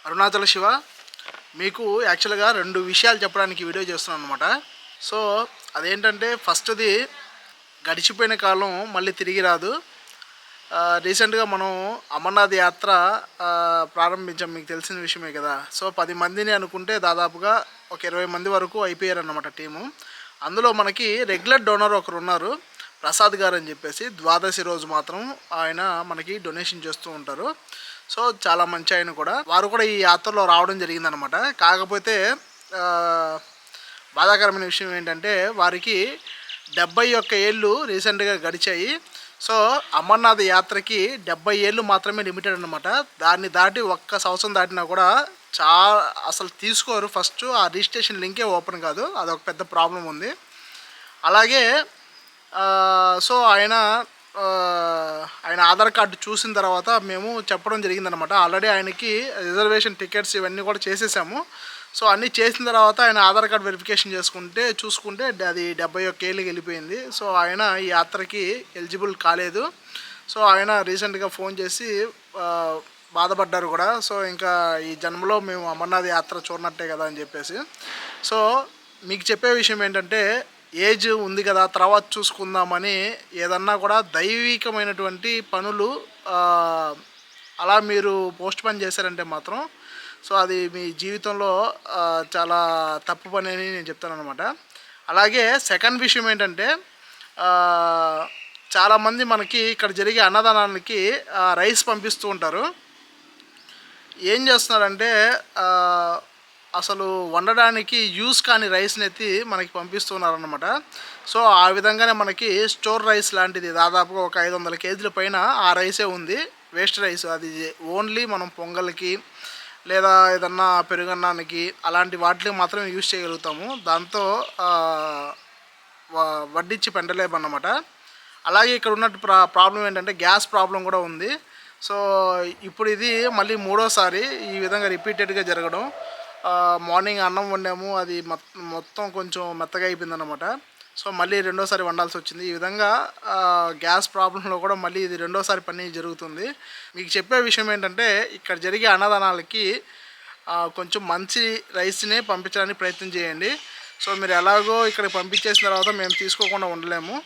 అరుణాచల శివ మీకు యాక్చువల్గా 2 విషయాలు చెప్పడానికి వీడియో చేస్తున్నాను అనమాట. సో అదేంటంటే ఫస్ట్ది గడిచిపోయిన కాలం మళ్ళీ తిరిగి రాదు. రీసెంట్గా మనం అమర్నాథ్ యాత్ర ప్రారంభించాం, మీకు తెలిసిన విషయమే కదా. సో 10 మందిని అనుకుంటే దాదాపుగా ఒక 20 మంది వరకు అయిపోయారన్నమాట టీము. అందులో మనకి రెగ్యులర్ డోనర్ ఒకరు ఉన్నారు, ప్రసాద్ గారు అని చెప్పేసి. ద్వాదశి రోజు మాత్రం ఆయన మనకి డొనేషన్ చేస్తూ ఉంటారు. సో చాలా మంచి ఆయన కూడా, వారు కూడా ఈ యాత్రలో రావడం జరిగిందనమాట. కాకపోతే బాధాకరమైన విషయం ఏంటంటే వారికి 71 ఏళ్ళు రీసెంట్గా గడిచాయి. సో అమర్నాథ్ యాత్రకి 70 ఏళ్ళు మాత్రమే లిమిటెడ్ అనమాట. దాన్ని దాటి 1 సంవత్సరం దాటినా కూడా అసలు తీసుకోరు. ఫస్ట్ ఆ రిజిస్ట్రేషన్ లింకే ఓపెన్ కాదు, అదొక పెద్ద ప్రాబ్లం ఉంది. అలాగే సో ఆయన ఆధార్ కార్డు చూసిన తర్వాత మేము చెప్పడం జరిగిందనమాట. ఆల్రెడీ ఆయనకి రిజర్వేషన్ టికెట్స్ ఇవన్నీ కూడా చేసేసాము. సో అన్నీ చేసిన తర్వాత ఆయన ఆధార్ కార్డు వెరిఫికేషన్ చూసుకుంటే అది 71 ఏళ్ళకి వెళ్ళిపోయింది. సో ఆయన ఈ యాత్రకి ఎలిజిబుల్ కాలేదు. సో ఆయన రీసెంట్గా ఫోన్ చేసి బాధపడ్డారు కూడా. సో ఇంకా ఈ జన్మలో మేము అమర్నాథ్ యాత్ర చూడనట్టే కదా అని చెప్పేసి. సో మీకు చెప్పే విషయం ఏంటంటే, ఏజ్ ఉంది కదా తర్వాత చూసుకుందామని ఏదన్నా కూడా దైవికమైనటువంటి పనులు అలా మీరు పోస్ట్ పోన్ చేశారంటే మాత్రం సో అది మీ జీవితంలో చాలా తప్పు పని అని నేను చెప్తాను అనమాట. అలాగే సెకండ్ విషయం ఏంటంటే, చాలామంది మనకి ఇక్కడ జరిగే అన్నదానానికి రైస్ పంపిస్తూ ఉంటారు. ఏం చేస్తున్నారంటే అసలు వండడానికి యూస్ కాని రైస్ని ఎత్తి మనకి పంపిస్తున్నారన్నమాట. సో ఆ విధంగానే మనకి స్టోర్ రైస్ లాంటిది దాదాపుగా ఒక 500 కేజీల పైన ఆ రైసే ఉంది, వేస్ట్ రైస్. అది ఓన్లీ మనం పొంగల్కి లేదా ఏదన్నా పెరుగన్నానికి అలాంటి వాటికి మాత్రమే యూజ్ చేయగలుగుతాము. దాంతో వడ్డించి పెండలేమన్నమాట. అలాగే ఇక్కడ ఉన్నట్టు ప్రాబ్లం ఏంటంటే గ్యాస్ ప్రాబ్లం కూడా ఉంది. సో ఇప్పుడు ఇది మళ్ళీ 3వసారి ఈ విధంగా రిపీటెడ్గా జరగడం. మార్నింగ్ అన్నం వండాము, అది మొత్తం కొంచెం మెత్తగా అయిపోయిందన్నమాట. సో మళ్ళీ 2వసారి వండాల్సి వచ్చింది. ఈ విధంగా గ్యాస్ ప్రాబ్లంలో కూడా మళ్ళీ ఇది 2వసారి పని జరుగుతుంది. మీకు చెప్పే విషయం ఏంటంటే, ఇక్కడ జరిగే అన్నదానాలకి కొంచెం మంచి రైస్ని పంపించడానికి ప్రయత్నం చేయండి. సో మీరు ఎలాగో ఇక్కడ పంపించేసిన తర్వాత మేము తీసుకోకుండా ఉండలేము.